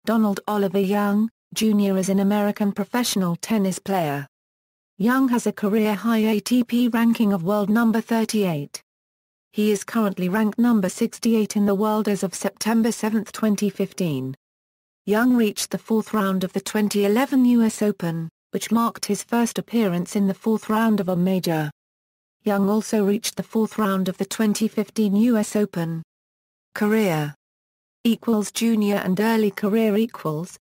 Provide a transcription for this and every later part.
Donald Oliver Young, Jr. is an American professional tennis player. Young has a career-high ATP ranking of world number 38. He is currently ranked number 68 in the world as of September 7, 2015. Young reached the fourth round of the 2011 US Open, which marked his first appearance in the fourth round of a major. Young also reached the fourth round of the 2015 US Open. Career Junior and early career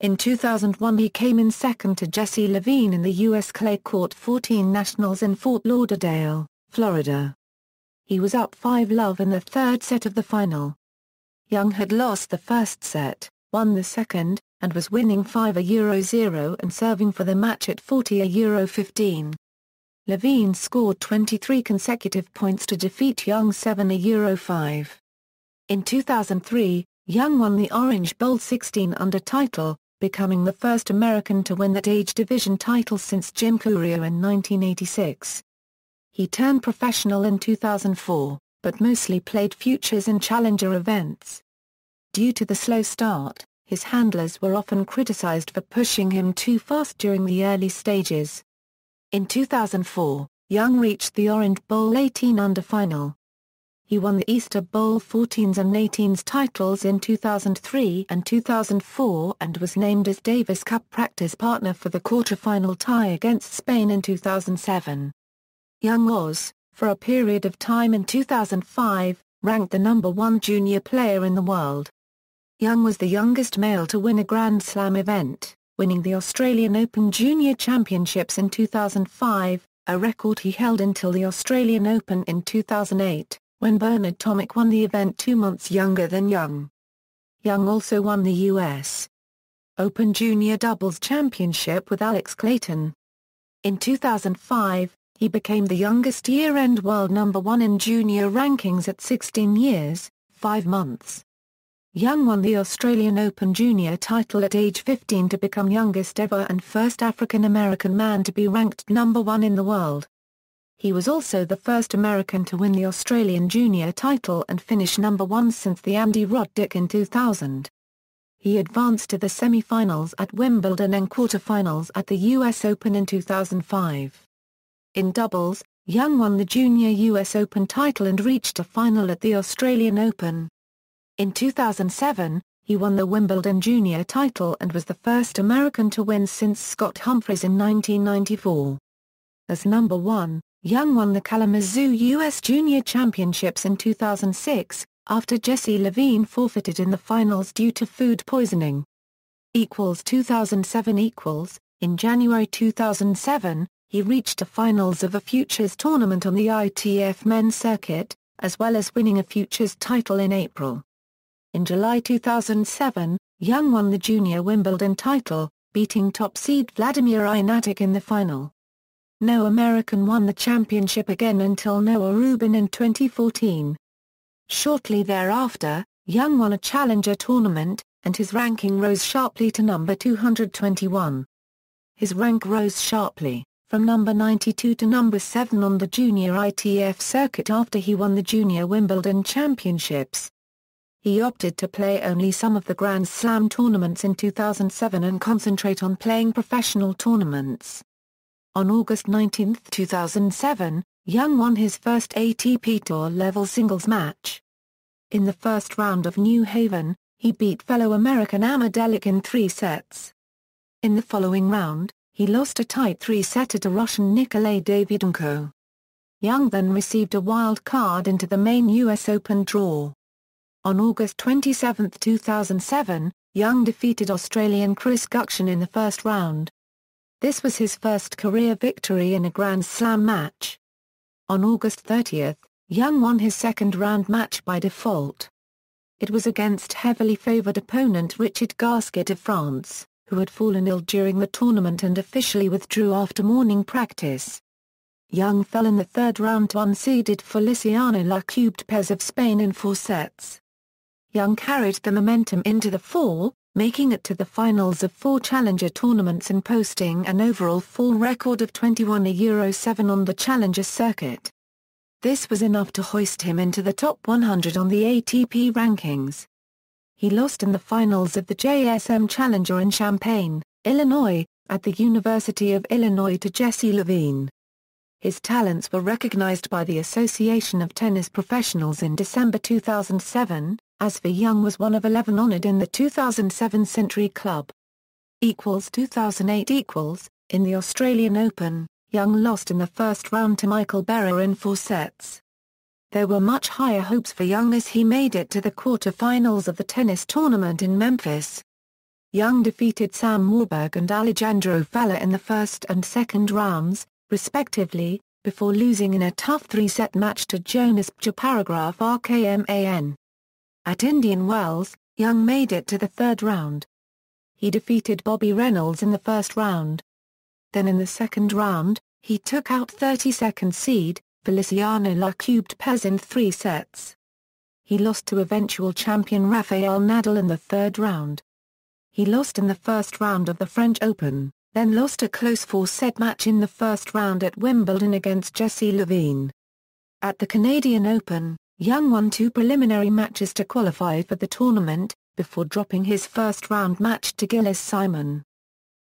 In 2001 he came in second to Jesse Levine in the U.S. Clay Court 14 Nationals in Fort Lauderdale, Florida. He was up 5-love in the third set of the final. Young had lost the first set, won the second, and was winning 5-0 and serving for the match at 40-15. Levine scored 23 consecutive points to defeat Young 7-5. In 2003, Young won the Orange Bowl 16-under title, becoming the first American to win that age division title since Jim Courier in 1986. He turned professional in 2004, but mostly played futures and challenger events. Due to the slow start, his handlers were often criticized for pushing him too fast during the early stages. In 2004, Young reached the Orange Bowl 18-under final. He won the Easter Bowl 14s and 18s titles in 2003 and 2004 and was named as Davis Cup practice partner for the quarterfinal tie against Spain in 2007. Young was, for a period of time in 2005, ranked the number 1 junior player in the world. Young was the youngest male to win a Grand Slam event, winning the Australian Open Junior Championships in 2005, a record he held until the Australian Open in 2008. When Bernard Tomic won the event 2 months younger than Young. Young also won the U.S. Open Junior Doubles Championship with Alex Clayton. In 2005, he became the youngest year-end world number 1 in junior rankings at 16 years, 5 months. Young won the Australian Open Junior title at age 15 to become youngest ever and first African-American man to be ranked number 1 in the world. He was also the first American to win the Australian Junior title and finish number 1 since the Andy Roddick in 2000. He advanced to the semi-finals at Wimbledon and quarter-finals at the US Open in 2005. In doubles, Young won the Junior US Open title and reached a final at the Australian Open. In 2007, he won the Wimbledon Junior title and was the first American to win since Scott Humphreys in 1994. As number 1, Young won the Kalamazoo U.S. Junior Championships in 2006, after Jesse Levine forfeited in the finals due to food poisoning. 2007 In January 2007, he reached the finals of a futures tournament on the ITF men's circuit, as well as winning a futures title in April. In July 2007, Young won the junior Wimbledon title, beating top seed Vladimir Ionatic in the final. No American won the championship again until Noah Rubin in 2014. Shortly thereafter, Young won a challenger tournament, and his ranking rose sharply to number 221. His rank rose sharply, from number 92 to number 7 on the junior ITF circuit after he won the junior Wimbledon championships. He opted to play only some of the Grand Slam tournaments in 2007 and concentrate on playing professional tournaments. On August 19, 2007, Young won his first ATP Tour-level singles match. In the first round of New Haven, he beat fellow American Amar Delic in 3 sets. In the following round, he lost a tight 3-setter to Russian Nikolay Davydenko. Young then received a wild card into the main U.S. Open draw. On August 27, 2007, Young defeated Australian Chris Guction in the first round. This was his first career victory in a Grand Slam match. On August 30, Young won his second-round match by default. It was against heavily favoured opponent Richard Gasquet of France, who had fallen ill during the tournament and officially withdrew after morning practice. Young fell in the third round to unseeded Feliciano Lacubde of Spain in 4 sets. Young carried the momentum into the fall, making it to the finals of 4 challenger tournaments and posting an overall fall record of 21-7 on the challenger circuit. This was enough to hoist him into the top 100 on the ATP rankings. He lost in the finals of the JSM Challenger in Champaign, Illinois, at the University of Illinois to Jesse Levine. His talents were recognized by the Association of Tennis Professionals in December 2007, as for Young was one of 11 honored in the 2007 Century Club. 2008 In the Australian Open, Young lost in the first round to Michael Berrer in 4 sets. There were much higher hopes for Young as he made it to the quarter-finals of the tennis tournament in Memphis. Young defeated Sam Warburg and Alejandro Falla in the first and second rounds, respectively, before losing in a tough 3-set match to Jonas Rkman. At Indian Wells, Young made it to the third round. He defeated Bobby Reynolds in the first round. Then in the second round, he took out 32nd seed, Feliciano Lacube in 3 sets. He lost to eventual champion Rafael Nadal in the third round. He lost in the first round of the French Open, then lost a close 4-set match in the first round at Wimbledon against Jesse Levine. At the Canadian Open, Young won 2 preliminary matches to qualify for the tournament, before dropping his first-round match to Gilles Simon.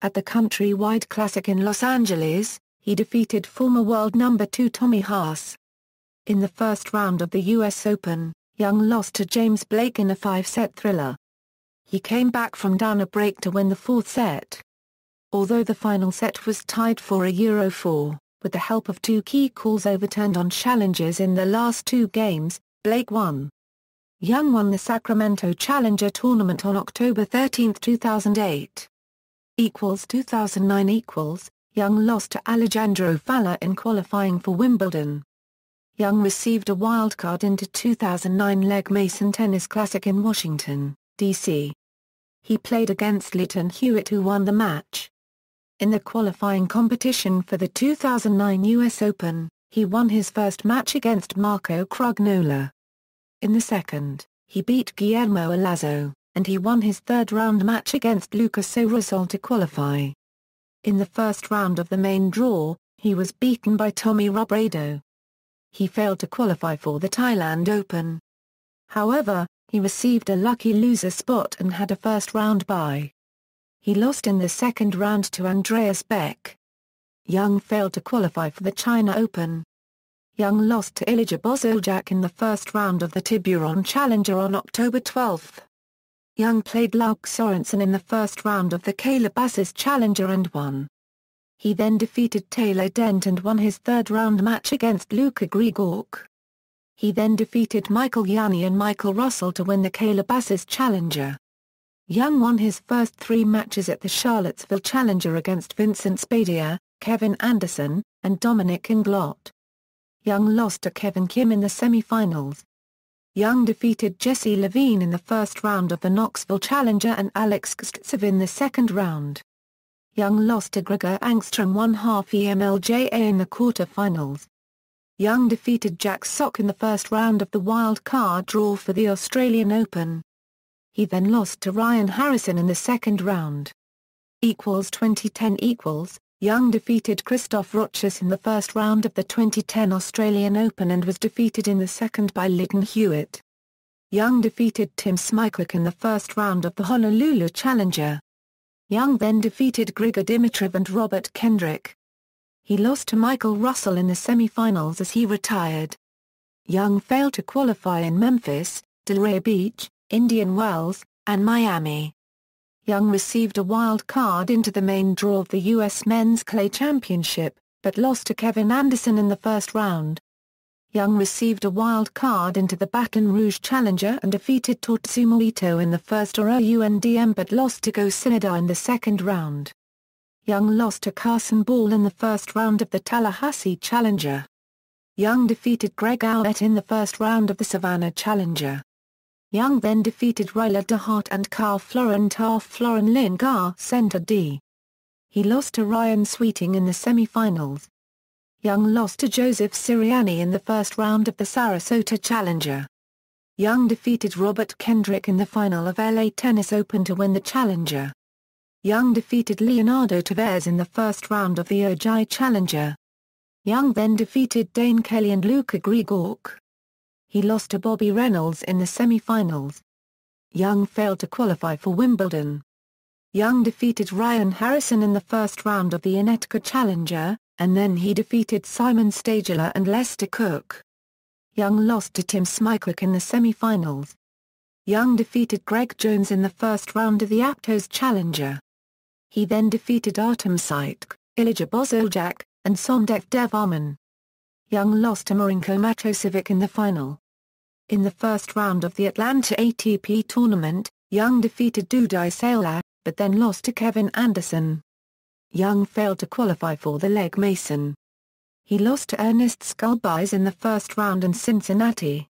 At the Countrywide Classic in Los Angeles, he defeated former world number 2 Tommy Haas. In the first round of the U.S. Open, Young lost to James Blake in a 5-set thriller. He came back from down a break to win the 4th set. Although the final set was tied for a Euro 4, with the help of 2 key calls overturned on challenges in the last 2 games, Blake won. Young won the Sacramento Challenger Tournament on October 13, 2008. 2009 Young lost to Alejandro Falla in qualifying for Wimbledon. Young received a wildcard into 2009 Legg Mason Tennis Classic in Washington, D.C. He played against Leighton Hewitt who won the match. In the qualifying competition for the 2009 U.S. Open, he won his first match against Marco Crugnola. In the second, he beat Guillermo Alazo, and he won his third-round match against Lucas Sorosol to qualify. In the first round of the main draw, he was beaten by Tommy Robredo. He failed to qualify for the Thailand Open. However, he received a lucky loser spot and had a first-round bye. He lost in the second round to Andreas Beck. Young failed to qualify for the China Open. Young lost to Ilija Bozoljak in the first round of the Tiburon Challenger on October 12. Young played Lauk Sorensen in the first round of the Calabasas Challenger and won. He then defeated Taylor Dent and won his third-round match against Luka Grigoruk. He then defeated Michael Yanni and Michael Russell to win the Calabasas Challenger. Young won his first 3 matches at the Charlottesville Challenger against Vincent Spadea, Kevin Anderson, and Dominic Inglot. Young lost to Kevin Kim in the semi-finals. Young defeated Jesse Levine in the first round of the Knoxville Challenger and Alex Kstsev in the second round. Young lost to Grigor Angstrom 1/2 EMLJA in the quarter-finals. Young defeated Jack Sock in the first round of the wild-card draw for the Australian Open. He then lost to Ryan Harrison in the second round. 2010 Young defeated Christoph Rochus in the first round of the 2010 Australian Open and was defeated in the second by Leighton Hewitt. Young defeated Tim Smykluk in the first round of the Honolulu Challenger. Young then defeated Grigor Dimitrov and Robert Kendrick. He lost to Michael Russell in the semi-finals as he retired. Young failed to qualify in Memphis, Delray Beach, Indian Wells, and Miami. Young received a wild card into the main draw of the U.S. Men's Clay Championship, but lost to Kevin Anderson in the first round. Young received a wild card into the Baton Rouge Challenger and defeated Tatsumo Ito in the first UNDM but lost to Go Sinada in the second round. Young lost to Carson Ball in the first round of the Tallahassee Challenger. Young defeated Greg Ouellette in the first round of the Savannah Challenger. Young then defeated Ryler DeHart and Carl Florentine Florin Lingar Center D. He lost to Ryan Sweeting in the semi-finals. Young lost to Joseph Sirianni in the first round of the Sarasota Challenger. Young defeated Robert Kendrick in the final of LA Tennis Open to win the Challenger. Young defeated Leonardo Tavares in the first round of the Ojai Challenger. Young then defeated Dane Kelly and Luka Grigoruk. He lost to Bobby Reynolds in the semi-finals. Young failed to qualify for Wimbledon. Young defeated Ryan Harrison in the first round of the Untitled Challenger, and then he defeated Simon Stadler and Lester Cook. Young lost to Tim Smycuk in the semi-finals. Young defeated Greg Jones in the first round of the Aptos Challenger. He then defeated Artem Sitk, Ilija Bozoljak, and Somdev Devarman. Young lost to Marinko Matosevic in the final. In the first round of the Atlanta ATP tournament, Young defeated Dudai Sailor, but then lost to Kevin Anderson. Young failed to qualify for the Legg Mason. He lost to Ernest Skulbys in the first round in Cincinnati.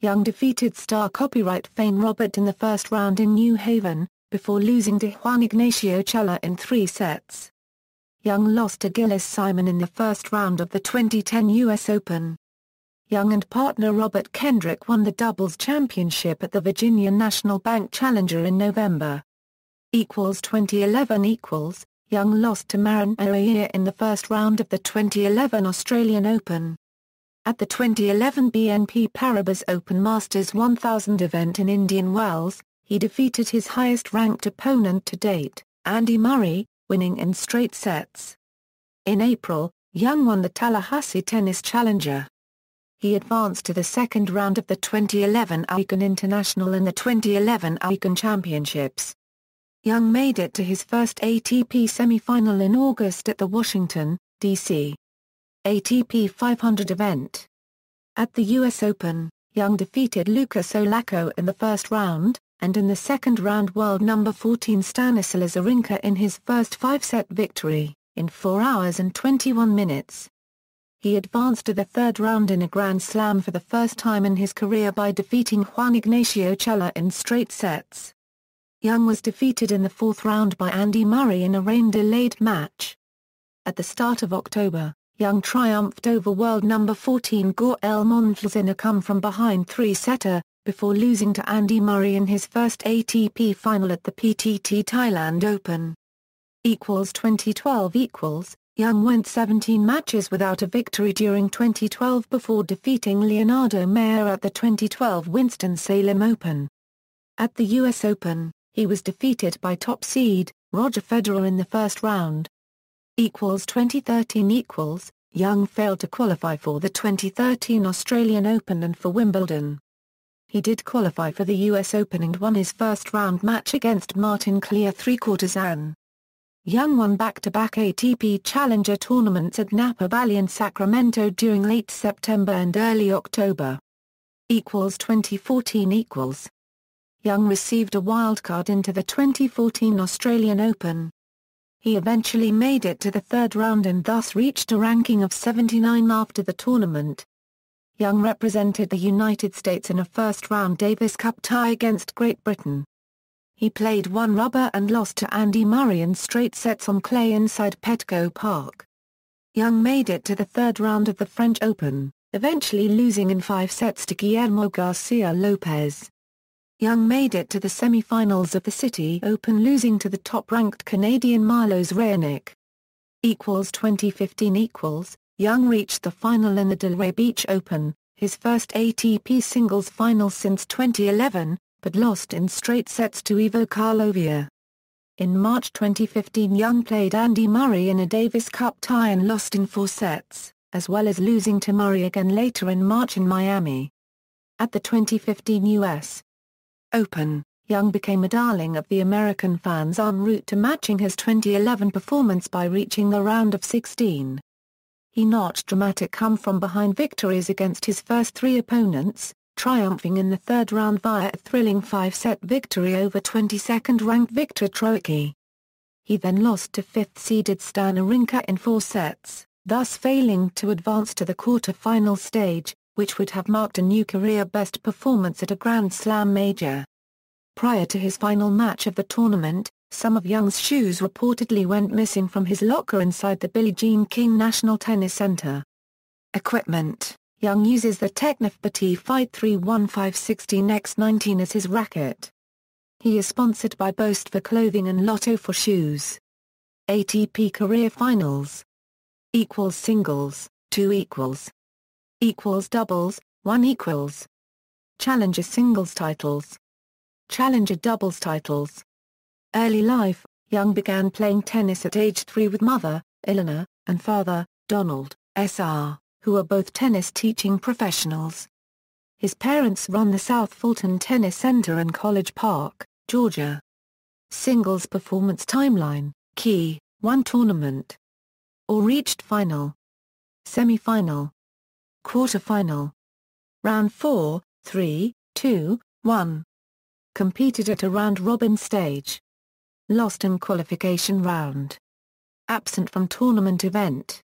Young defeated star copyright Fane Robert in the first round in New Haven, before losing to Juan Ignacio Chela in 3 sets. Young lost to Gilles Simon in the first round of the 2010 US Open. Young and partner Robert Kendrick won the doubles championship at the Virginia National Bank Challenger in November. 2011 Young lost to Marin Oier in the first round of the 2011 Australian Open. At the 2011 BNP Paribas Open Masters 1000 event in Indian Wells, he defeated his highest-ranked opponent to date, Andy Murray, winning in straight sets. In April, Young won the Tallahassee Tennis Challenger. He advanced to the second round of the 2011 Icon International and the 2011 Icon Championships. Young made it to his first ATP semi-final in August at the Washington, D.C. ATP 500 event. At the US Open, Young defeated Lucas Olako in the first round, and in the second round world number 14 Stanislas Wawrinka in his first 5-set victory, in 4 hours and 21 minutes. He advanced to the third round in a Grand Slam for the first time in his career by defeating Juan Ignacio Chela in straight sets. Young was defeated in the fourth round by Andy Murray in a rain-delayed match. At the start of October, Young triumphed over world number 14 Gaël Monfils in a come-from-behind 3-setter, before losing to Andy Murray in his first ATP final at the PTT Thailand Open. 2012 Young went 17 matches without a victory during 2012 before defeating Leonardo Mayer at the 2012 Winston-Salem Open. At the US Open, he was defeated by top seed, Roger Federer in the first round. 2013 Young failed to qualify for the 2013 Australian Open and for Wimbledon. He did qualify for the US Open and won his first round match against Martin Clear 3/4 an. Young won back-to-back ATP Challenger tournaments at Napa Valley and Sacramento during late September and early October. 2014 Young received a wildcard into the 2014 Australian Open. He eventually made it to the third round and thus reached a ranking of 79 after the tournament. Young represented the United States in a first-round Davis Cup tie against Great Britain. He played one rubber and lost to Andy Murray in straight sets on clay inside Petco Park. Young made it to the third round of the French Open, eventually losing in 5 sets to Guillermo Garcia Lopez. Young made it to the semi-finals of the City Open, losing to the top-ranked Canadian Milos Raonic. 2015 Young reached the final in the Delray Beach Open, his first ATP singles final since 2011, but lost in straight sets to Ivo Karlovic. In March 2015 Young played Andy Murray in a Davis Cup tie and lost in 4 sets, as well as losing to Murray again later in March in Miami. At the 2015 US Open, Young became a darling of the American fans en route to matching his 2011 performance by reaching the round of 16. He notched dramatic come-from-behind victories against his first 3 opponents, triumphing in the third round via a thrilling 5-set victory over 22nd-ranked Viktor Troicki. He then lost to 5th-seeded Stan Wawrinka in 4 sets, thus failing to advance to the quarter-final stage, which would have marked a new career-best performance at a Grand Slam major. Prior to his final match of the tournament, some of Young's shoes reportedly went missing from his locker inside the Billie Jean King National Tennis Center. Equipment: Young uses the Technic Petit Fight 31516X19 as his racket. He is sponsored by Boast for clothing and Lotto for shoes. ATP Career Finals Singles, 2 Doubles, 1 Challenger singles titles challenger doubles titles. Early life, Young began playing tennis at age 3 with mother, Eleanor, and father, Donald, Sr., who are both tennis teaching professionals. His parents run the South Fulton Tennis Center in College Park, Georgia. Singles performance timeline: Key, 1 tournament. Or reached final. Semi-final. Quarter-final. Round 4, 3, 2, 1. Competed at a round-robin stage. Lost in qualification round. Absent from tournament event.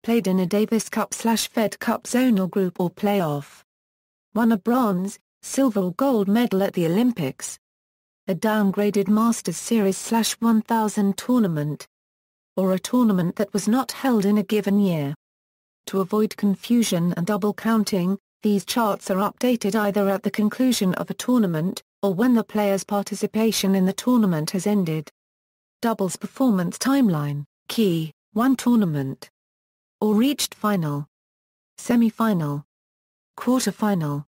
Played in a Davis Cup/Fed Cup zonal group or playoff. Won a bronze, silver or gold medal at the Olympics. A downgraded Masters Series/1000 tournament. Or a tournament that was not held in a given year. To avoid confusion and double counting, these charts are updated either at the conclusion of a tournament, or when the player's participation in the tournament has ended. Doubles performance timeline: Key, 1 tournament. Or reached final. Semi-final. Quarter-final.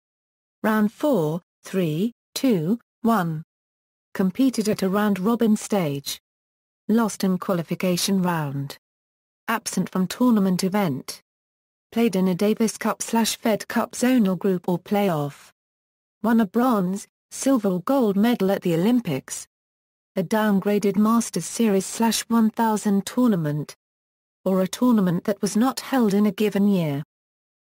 Round 4, 3, 2, 1. Competed at a round-robin stage. Lost in qualification round. Absent from tournament event. Played in a Davis Cup/Fed Cup zonal group or playoff. Won a bronze, silver or gold medal at the Olympics. A downgraded Masters Series/1000 tournament. Or a tournament that was not held in a given year.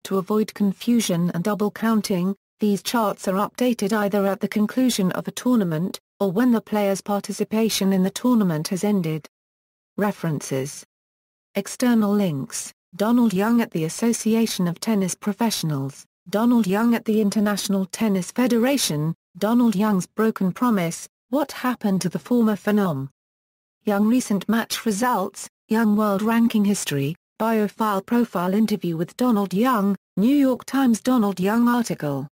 To avoid confusion and double counting, these charts are updated either at the conclusion of a tournament, or when the player's participation in the tournament has ended. References. External links: Donald Young at the Association of Tennis Professionals, Donald Young at the International Tennis Federation, Donald Young's Broken Promise, What Happened to the Former Phenom. Young Recent Match Results, Young World Ranking History, Biofile Profile Interview with Donald Young, New York Times Donald Young article.